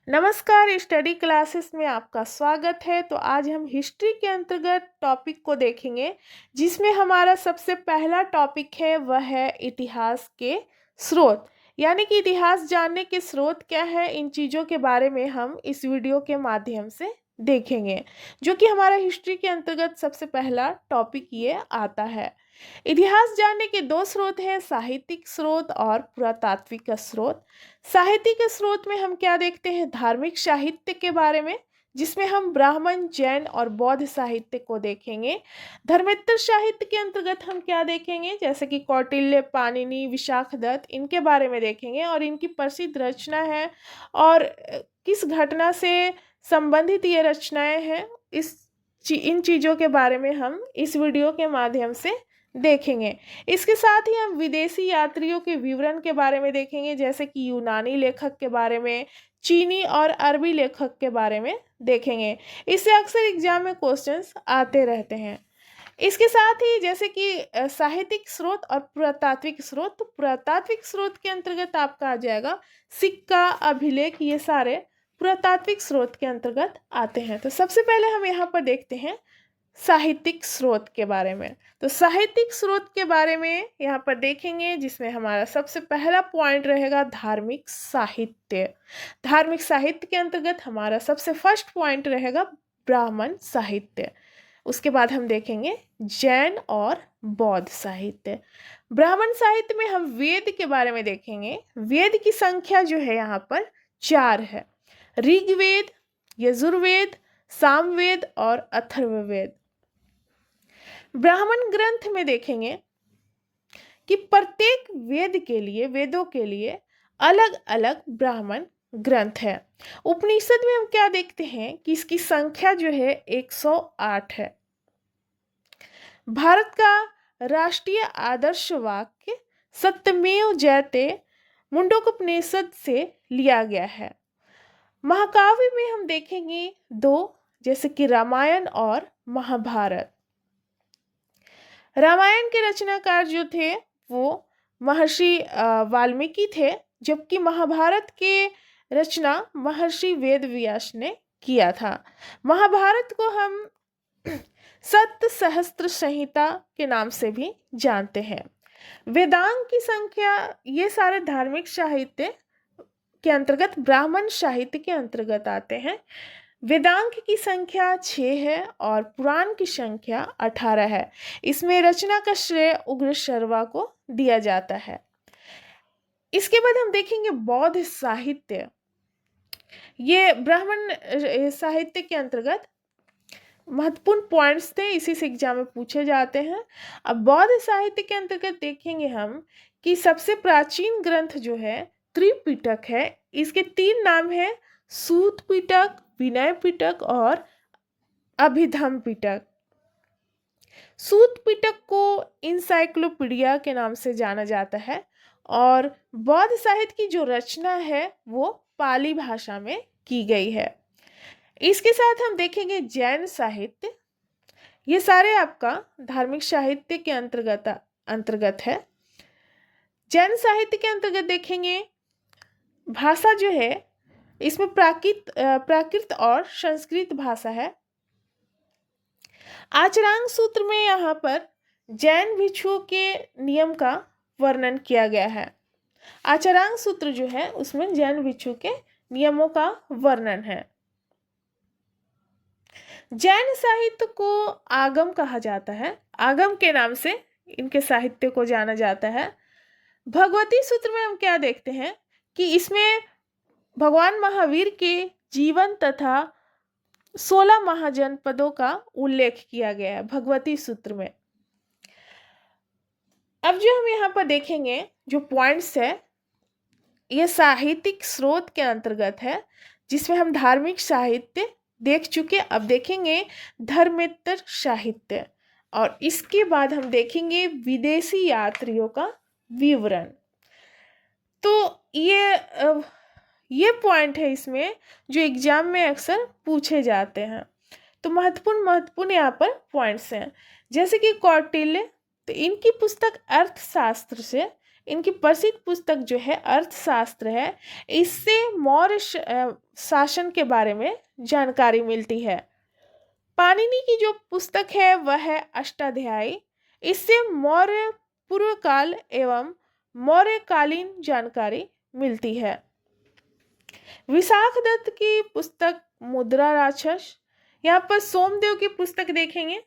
नमस्कार, study classes में आपका स्वागत है। तो आज हम हिस्ट्री के अंतर्गत टॉपिक को देखेंगे, जिसमें हमारा सबसे पहला टॉपिक है वह है इतिहास के स्रोत। यानी कि इतिहास जानने के स्रोत क्या है, इन चीज़ों के बारे में हम इस वीडियो के माध्यम से देखेंगे, जो कि हमारा हिस्ट्री के अंतर्गत सबसे पहला टॉपिक ये आता है। इतिहास जानने के दो स्रोत हैं, साहित्यिक स्रोत और पुरातात्विक स्रोत। साहित्यिक स्रोत में हम क्या देखते हैं, धार्मिक साहित्य के बारे में, जिसमें हम ब्राह्मण, जैन और बौद्ध साहित्य को देखेंगे। धर्मेतर साहित्य के अंतर्गत हम क्या देखेंगे, जैसे कि कौटिल्य, पाणिनि, विशाखदत्त, इनके बारे में देखेंगे और इनकी प्रसिद्ध रचना है और किस घटना से संबंधित ये रचनाएं हैं, इन चीज़ों के बारे में हम इस वीडियो के माध्यम से देखेंगे। इसके साथ ही हम विदेशी यात्रियों के विवरण के बारे में देखेंगे, जैसे कि यूनानी लेखक के बारे में, चीनी और अरबी लेखक के बारे में देखेंगे। इससे अक्सर एग्जाम में क्वेश्चंस आते रहते हैं। इसके साथ ही जैसे कि साहित्यिक स्रोत और पुरातात्विक स्रोत, तो पुरातात्विक स्रोत के अंतर्गत आपका आ जाएगा सिक्का, अभिलेख, ये सारे पुरातात्विक स्रोत के अंतर्गत आते हैं। तो सबसे पहले हम यहाँ पर देखते हैं साहित्यिक स्रोत के बारे में। तो साहित्यिक स्रोत के बारे में यहाँ पर देखेंगे, जिसमें हमारा सबसे पहला पॉइंट रहेगा धार्मिक साहित्य। धार्मिक साहित्य के अंतर्गत हमारा सबसे फर्स्ट पॉइंट रहेगा ब्राह्मण साहित्य। उसके बाद हम देखेंगे जैन और बौद्ध साहित्य। ब्राह्मण साहित्य में हम वेद के बारे में देखेंगे। वेद की संख्या जो है यहाँ पर 4 है, ऋग्वेद, यजुर्वेद, सामवेद और अथर्ववेद। ब्राह्मण ग्रंथ में देखेंगे कि प्रत्येक वेदों के लिए अलग अलग ब्राह्मण ग्रंथ है। उपनिषद में हम क्या देखते हैं कि इसकी संख्या जो है 108 है। भारत का राष्ट्रीय आदर्श वाक्य सत्यमेव जयते मुंडकोपनिषद से लिया गया है। महाकाव्य में हम देखेंगे 2, जैसे कि रामायण और महाभारत। रामायण के रचनाकार जो थे वो महर्षि वाल्मीकि थे, जबकि महाभारत के रचना महर्षि वेदव्यास ने किया था। महाभारत को हम सप्त सहस्त्र संहिता के नाम से भी जानते हैं। वेदांग की संख्या, ये सारे धार्मिक साहित्य के अंतर्गत ब्राह्मण साहित्य के अंतर्गत आते हैं। वेदांग की संख्या 6 है और पुराण की संख्या 18 है। इसमें रचना का श्रेय उग्र शर्मा को दिया जाता है। इसके बाद हम देखेंगे बौद्ध साहित्य। ये ब्राह्मण साहित्य के अंतर्गत महत्वपूर्ण पॉइंट्स थे, इसी से एग्जाम में पूछे जाते हैं। अब बौद्ध साहित्य के अंतर्गत देखेंगे हम कि सबसे प्राचीन ग्रंथ जो है त्रिपिटक है। इसके 3 नाम है, सूत पिटक, विनय पिटक और अभिधम पिटक। सूत पिटक को इंसाइक्लोपीडिया के नाम से जाना जाता है और बौद्ध साहित्य की जो रचना है वो पाली भाषा में की गई है। इसके साथ हम देखेंगे जैन साहित्य। ये सारे आपका धार्मिक साहित्य के अंतर्गत है। जैन साहित्य के अंतर्गत देखेंगे भाषा जो है, इसमें प्राकृत और संस्कृत भाषा है। आचरांग सूत्र में यहाँ पर जैन भिक्षुओं के नियम का वर्णन किया गया है। आचरांग सूत्र जो है उसमें जैन भिक्षु के नियमों का वर्णन है। जैन साहित्य को आगम कहा जाता है। आगम के नाम से इनके साहित्य को जाना जाता है। भगवती सूत्र में हम क्या देखते हैं कि इसमें भगवान महावीर के जीवन तथा 16 महाजनपदों का उल्लेख किया गया है भगवती सूत्र में। अब जो हम यहाँ पर देखेंगे जो पॉइंट्स है, ये साहित्यिक स्रोत के अंतर्गत है, जिसमें हम धार्मिक साहित्य देख चुके। अब देखेंगे धर्मेतर साहित्य और इसके बाद हम देखेंगे विदेशी यात्रियों का विवरण। तो ये पॉइंट है इसमें जो एग्जाम में अक्सर पूछे जाते हैं। तो महत्वपूर्ण यहाँ पर पॉइंट्स हैं, जैसे कि कौटिल्य, तो इनकी पुस्तक अर्थशास्त्र से इनकी प्रसिद्ध पुस्तक जो है अर्थशास्त्र है। इससे मौर्य शासन के बारे में जानकारी मिलती है। पाणिनि की जो पुस्तक है वह है अष्टाध्यायी। इससे मौर्य पूर्व काल एवं मौर्यकालीन जानकारी मिलती है। विशाखदत्त की पुस्तक मुद्रा राक्षस। यहाँ पर सोमदेव की पुस्तक देखेंगे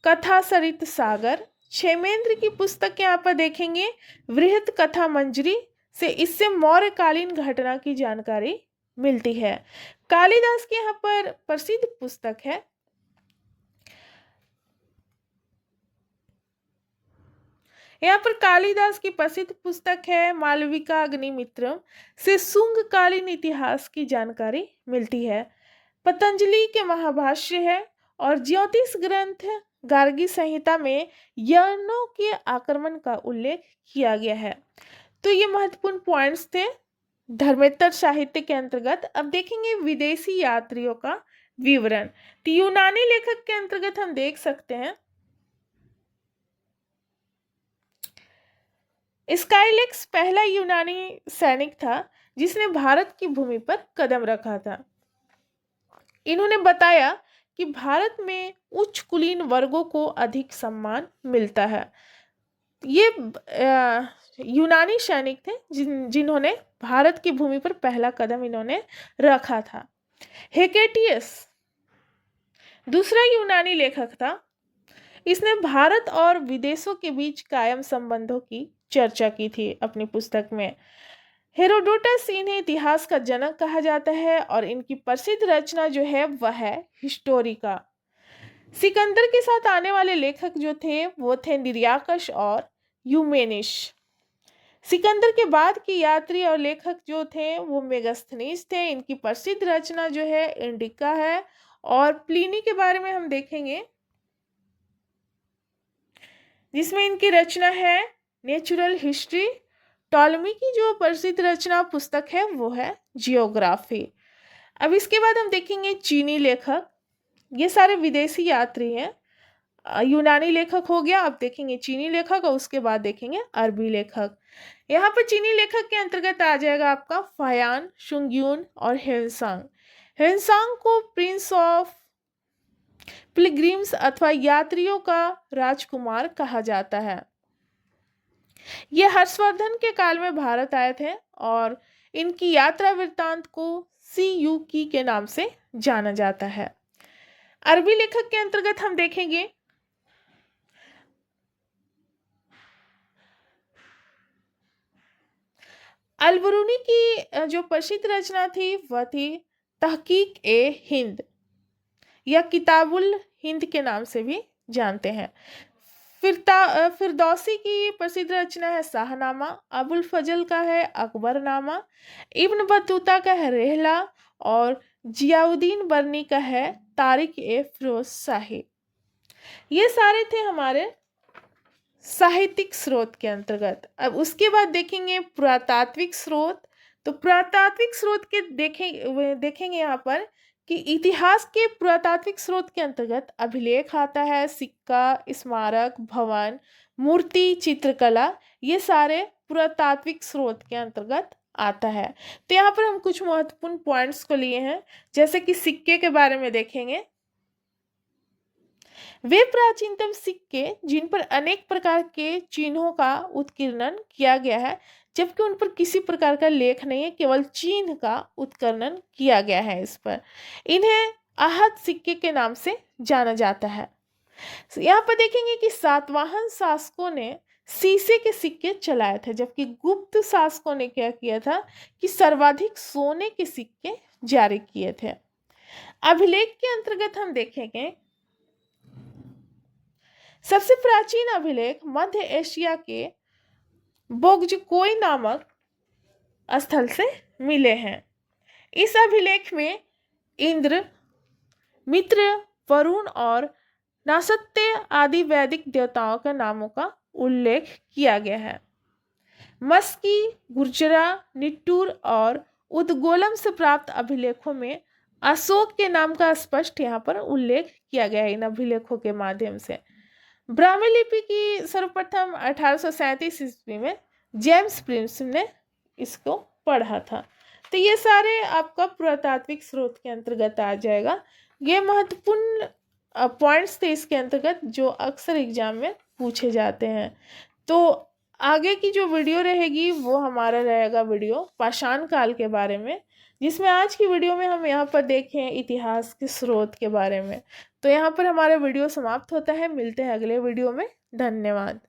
कथा सरित सागर। क्षेमेंद्र की पुस्तक यहाँ पर देखेंगे वृहत कथा मंजरी से इससे मौर्यकालीन घटना की जानकारी मिलती है। कालिदास की यहाँ पर प्रसिद्ध पुस्तक है यहाँ पर कालिदास की प्रसिद्ध पुस्तक है मालविका अग्निमित्रम से शुंग कालीन इतिहास की जानकारी मिलती है। पतंजलि के महाभाष्य है और ज्योतिष ग्रंथ गार्गी संहिता में यवनों के आक्रमण का उल्लेख किया गया है। तो ये महत्वपूर्ण पॉइंट्स थे धर्मेतर साहित्य के अंतर्गत। अब देखेंगे विदेशी यात्रियों का विवरण। तो यूनानी लेखक के अंतर्गत हम देख सकते हैं स्काइलेक्स पहला यूनानी सैनिक था जिसने भारत की भूमि पर कदम रखा था। इन्होंने बताया कि भारत में उच्च कुलीन वर्गों को अधिक सम्मान मिलता है। ये यूनानी सैनिक थे जिन्होंने भारत की भूमि पर पहला कदम इन्होंने रखा था। हेकेटियस दूसरा यूनानी लेखक था। इसने भारत और विदेशों के बीच कायम संबंधों की चर्चा की थी अपनी पुस्तक में। हेरोडोटस इन्हें इतिहास का जनक कहा जाता है और इनकी प्रसिद्ध रचना जो है वह है हिस्टोरिका। सिकंदर के साथ आने वाले लेखक जो थे वो थे निर्याकश और यूमेनिश। सिकंदर के बाद के यात्री और लेखक जो थे वो मेगास्थनीज थे। इनकी प्रसिद्ध रचना जो है इंडिका है। और प्लिनी के बारे में हम देखेंगे जिसमें इनकी रचना है नेचुरल हिस्ट्री। टॉलमी की जो प्रसिद्ध रचना पुस्तक है वो है जियोग्राफी। अब इसके बाद हम देखेंगे चीनी लेखक। ये सारे विदेशी यात्री हैं। यूनानी लेखक हो गया, अब देखेंगे चीनी लेखक और उसके बाद देखेंगे अरबी लेखक। यहाँ पर चीनी लेखक के अंतर्गत आ जाएगा आपका फायान, शुंग्यून और हेनसांग। हेनसांग को प्रिंस ऑफ पिलग्रिम्स अथवा यात्रियों का राजकुमार कहा जाता है। ये हर्षवर्धन के काल में भारत आए थे और इनकी यात्रा वृत्तांत को सीयूकी के नाम से जाना जाता है। अरबी लेखक के अंतर्गत हम देखेंगे अलबरूनी की जो प्रसिद्ध रचना थी वह थी तहकीक ए हिंद या किताबुल हिंद के नाम से भी जानते हैं। फिरदौसी की प्रसिद्ध रचना है शाहनामा। अबुल फजल का है अकबरनामा। इब्न बतूता का है रेहला और जियाउद्दीन बर्नी का है तारिक ए फिरोज शाही। ये सारे थे हमारे साहित्यिक स्रोत के अंतर्गत। अब उसके बाद देखेंगे पुरातात्विक स्रोत। तो पुरातात्विक स्रोत के देखेंगे यहाँ पर कि इतिहास के पुरातात्विक स्रोत के अंतर्गत अभिलेख आता है, सिक्का, स्मारक, भवन, मूर्ति, चित्रकला, ये सारे पुरातात्विक स्रोत के अंतर्गत आता है। तो यहाँ पर हम कुछ महत्वपूर्ण पॉइंट्स को लिए हैं, जैसे कि सिक्के के बारे में देखेंगे। वे प्राचीनतम सिक्के जिन पर अनेक प्रकार के चिन्हों का उत्कीर्णन किया गया है, जबकि उन पर किसी प्रकार का लेख नहीं है, केवल चिन्ह का उत्कीर्णन किया गया है इस पर। इन्हें आहत सिक्के के नाम से जाना जाता है। यहाँ पर देखेंगे कि सातवाहन शासकों ने शीशे के सिक्के चलाए थे, जबकि गुप्त शासकों ने क्या किया था कि सर्वाधिक सोने के सिक्के जारी किए थे। अभिलेख के अंतर्गत हम देखेंगे सबसे प्राचीन अभिलेख मध्य एशिया के बोगजकोई नामक स्थल से मिले हैं। इस अभिलेख में इंद्र, मित्र, वरुण और नासत्य आदि वैदिक देवताओं के नामों का उल्लेख किया गया है। मस्की, गुर्जरा, निट्टूर और उदगोलम से प्राप्त अभिलेखों में अशोक के नाम का स्पष्ट यहाँ पर उल्लेख किया गया है इन अभिलेखों के माध्यम से। ब्राह्मी लिपि की सर्वप्रथम 1837 ईस्वी में जेम्स प्रिंस ने इसको पढ़ा था। तो ये सारे आपका पुरातात्विक स्रोत के अंतर्गत आ जाएगा। ये महत्वपूर्ण पॉइंट्स थे इसके अंतर्गत जो अक्सर एग्जाम में पूछे जाते हैं। तो आगे की जो वीडियो रहेगी वो हमारा रहेगा वीडियो पाषाण काल के बारे में, जिसमें आज की वीडियो में हम यहाँ पर देखें इतिहास के स्रोत के बारे में। तो यहाँ पर हमारा वीडियो समाप्त होता है, मिलते हैं अगले वीडियो में। धन्यवाद।